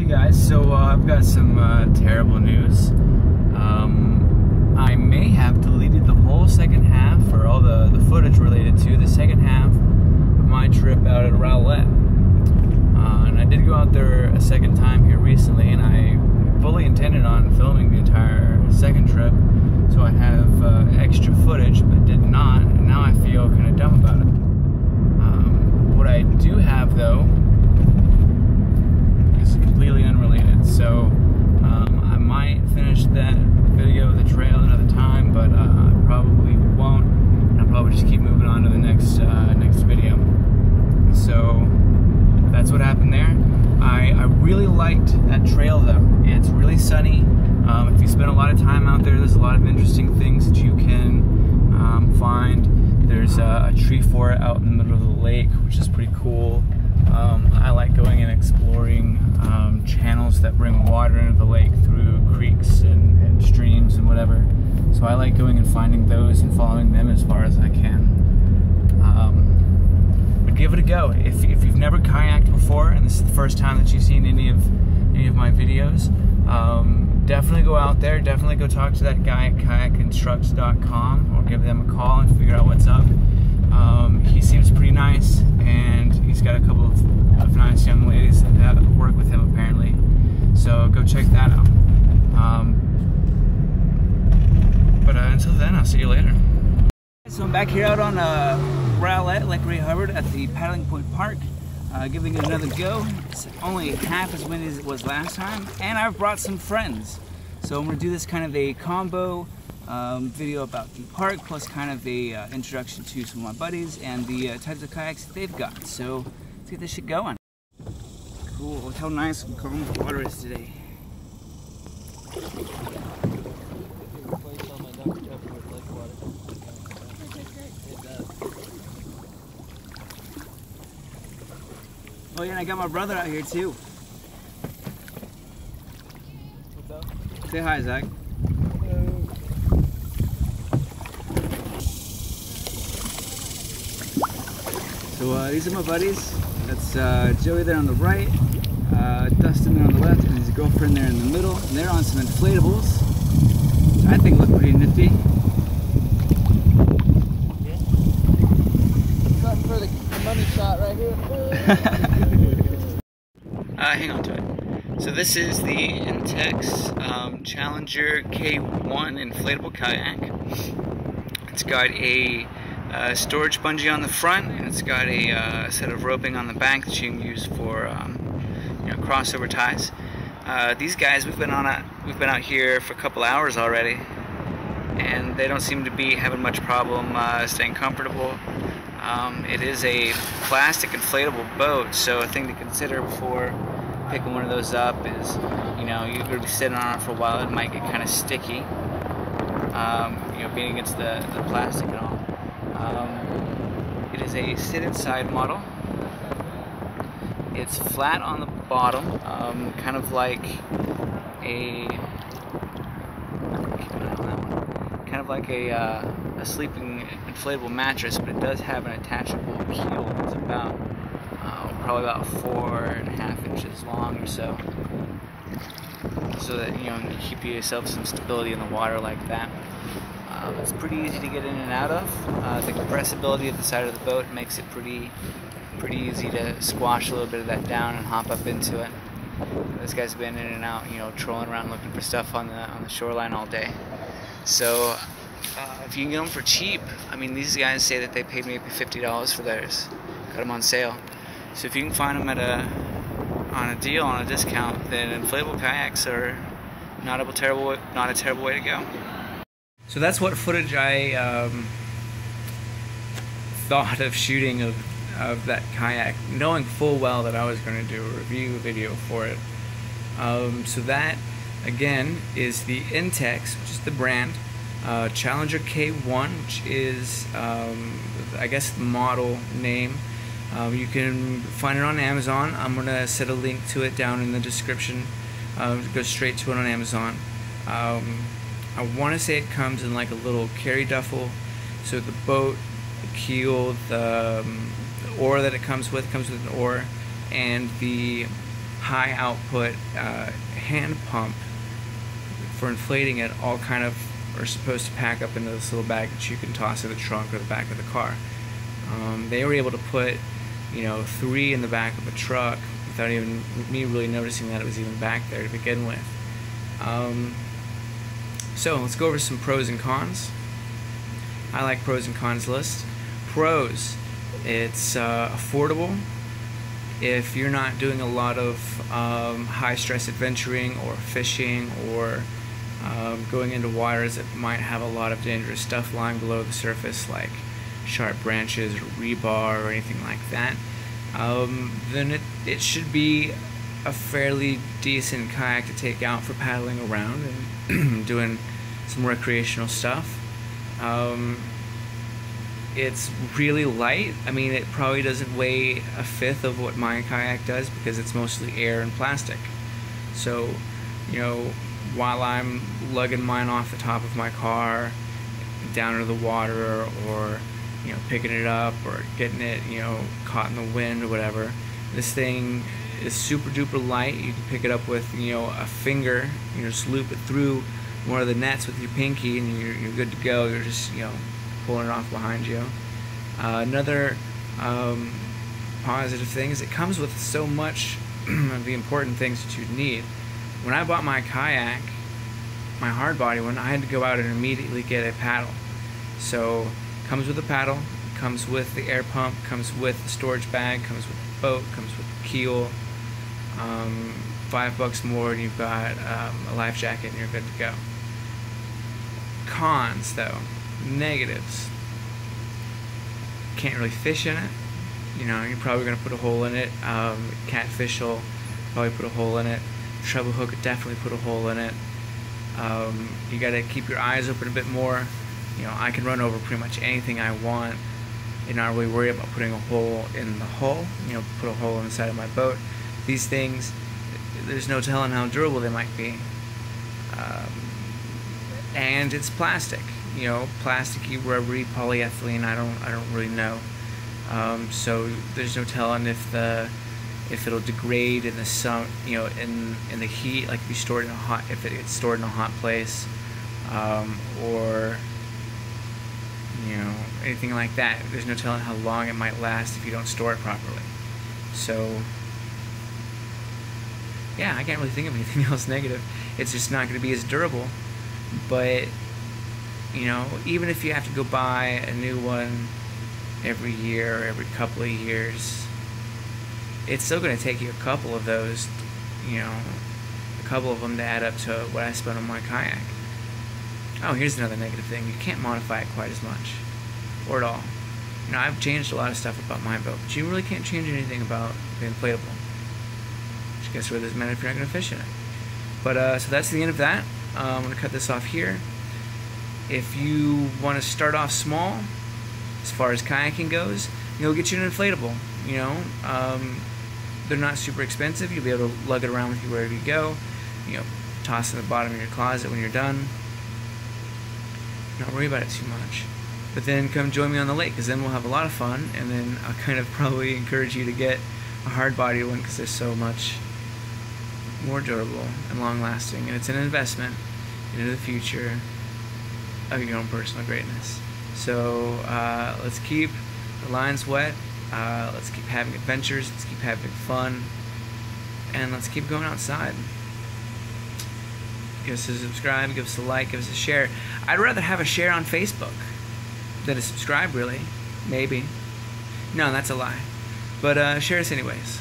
guys, so I've got some terrible news. I may have deleted the whole second half, or all the footage related to the second half of my trip out at Rowlett. And I did go out there a second time here recently, and I fully intended on filming the entire second trip, so I have extra footage, but did not, and now I feel kind of dumb about it. What I do have, though, is completely unrelated, so I might finish that video of the trail another time, but I probably won't, and I'll probably just keep moving on to the next video. So that's what happened there. I really liked that trail, though. It's really sunny. If you spend a lot of time out there, there's a lot of interesting things that you can find. There's a tree fort out in the middle of the lake, which is pretty cool. I like going and exploring channels that bring water into the lake through creeks and streams and whatever. So I like going and finding those and following them as far as I can. But give it a go. If you've never kayaked before, and this is the first time that you've seen any of my videos, definitely go out there. Definitely go talk to that guy at kayakinstructs.com, or give them a call and figure out what's up. He seems pretty nice, and he's got a couple of nice young ladies that work with him apparently. So go check that out. But until then, I'll see you later. So I'm back here out on Rowlett, Lake Ray Hubbard, at the Paddling Point Park, giving it another go. It's only half as windy as it was last time, and I've brought some friends. So I'm going to do this kind of a combo video about the park, plus kind of a introduction to some of my buddies and the types of kayaks that they've got. So let's get this shit going. Cool, look how nice and calm the water is today. Oh yeah, and I got my brother out here too. What's up? Say hi, Zach. Hello. So these are my buddies. That's Joey there on the right, Dustin there on the left, and his girlfriend there in the middle. And they're on some inflatables, which I think look pretty nifty. Yeah. Something for the money shot right here. Hang on to it. So this is the Intex Challenger K1 inflatable kayak. It's got a storage bungee on the front, and it's got a set of roping on the back that you can use for crossover ties. These guys, we've been out here for a couple hours already, and they don't seem to be having much problem staying comfortable. It is a plastic inflatable boat, so a thing to consider before picking one of those up is, you're going to be sitting on it for a while. It might get kind of sticky, being against the plastic and all. It is a sit-inside model. It's flat on the bottom, kind of like a sleeping inflatable mattress, but it does have an attachable keel. It's about probably about 4.5 inches long or so, so that you keep yourself some stability in the water like that. It's pretty easy to get in and out of. The compressibility of the side of the boat makes it pretty easy to squash a little bit of that down and hop up into it. This guy's been in and out, trolling around looking for stuff on the shoreline all day. So if you can get them for cheap, these guys say that they paid maybe $50 for theirs. Got them on sale. So if you can find them on a deal, on a discount, then inflatable kayaks are not a terrible way to go. So that's what footage I thought of shooting of that kayak, knowing full well that I was going to do a review video for it. So that, again, is the Intex, which is the brand, Challenger K1, which is, I guess, the model name. You can find it on Amazon. I'm going to set a link to it down in the description. Go straight to it on Amazon. I want to say it comes in like a little carry duffel. So the boat, the keel, the oar that it comes with an oar, and the high output hand pump for inflating it all kind of are supposed to pack up into this little bag that you can toss in the trunk or the back of the car. They were able to put 3 in the back of a truck without even me really noticing that it was even back there to begin with. So let's go over some pros and cons. I like pros and cons list. Pros, it's affordable. If you're not doing a lot of high stress adventuring or fishing or going into waters that might have a lot of dangerous stuff lying below the surface, like sharp branches or rebar or anything like that, then it should be a fairly decent kayak to take out for paddling around and doing some recreational stuff. It's really light. I mean, it probably doesn't weigh a fifth of what my kayak does because it's mostly air and plastic. So, while I'm lugging mine off the top of my car down into the water, or picking it up or getting it caught in the wind or whatever, this thing is super duper light. You can pick it up with a finger, just loop it through one of the nets with your pinky and you're good to go. You're just pulling it off behind you. Another positive thing is it comes with so much of the important things that you'd need. When I bought my kayak, my hard body one, I had to go out and immediately get a paddle. So it comes with a paddle, comes with the air pump, comes with the storage bag, comes with the boat, comes with the keel. $5 more and you've got a life jacket and you're good to go. Cons though, negatives. Can't really fish in it. You're probably going to put a hole in it. Catfish will probably put a hole in it. Treble hook would definitely put a hole in it. You got to keep your eyes open a bit more. I can run over pretty much anything I want and not really worry about putting a hole in the hull. Put a hole in the side of my boat. These things, there's no telling how durable they might be. And it's plastic. Plasticky, rubbery, polyethylene. I don't really know. So there's no telling if it'll degrade in the sun, in the heat, like if you store it in if it gets stored in a hot place, or anything like that. There's no telling how long it might last if you don't store it properly. So yeah, I can't really think of anything else negative. It's just not going to be as durable. But even if you have to go buy a new one every year or every couple of years, it's still going to take you a couple of those, a couple of them to add up to what I spent on my kayak. Oh, here's another negative thing. You can't modify it quite as much, or at all. I've changed a lot of stuff about my boat, but you really can't change anything about the inflatable. Which I guess really doesn't matter if you're not going to fish in it. But so that's the end of that. I'm going to cut this off here. If you want to start off small, as far as kayaking goes, get you an inflatable. They're not super expensive. You'll be able to lug it around with you wherever you go. Toss it in the bottom of your closet when you're done. Not worry about it too much. But then come join me on the lake, because then we'll have a lot of fun, and then I'll kind of probably encourage you to get a hard-body one because they're so much more durable and long-lasting, and it's an investment into the future of your own personal greatness. So let's keep the lines wet, let's keep having adventures, let's keep having fun, and let's keep going outside. Give us a subscribe, give us a like, give us a share. I'd rather have a share on Facebook than a subscribe, really. Maybe. No, that's a lie. But share us anyways.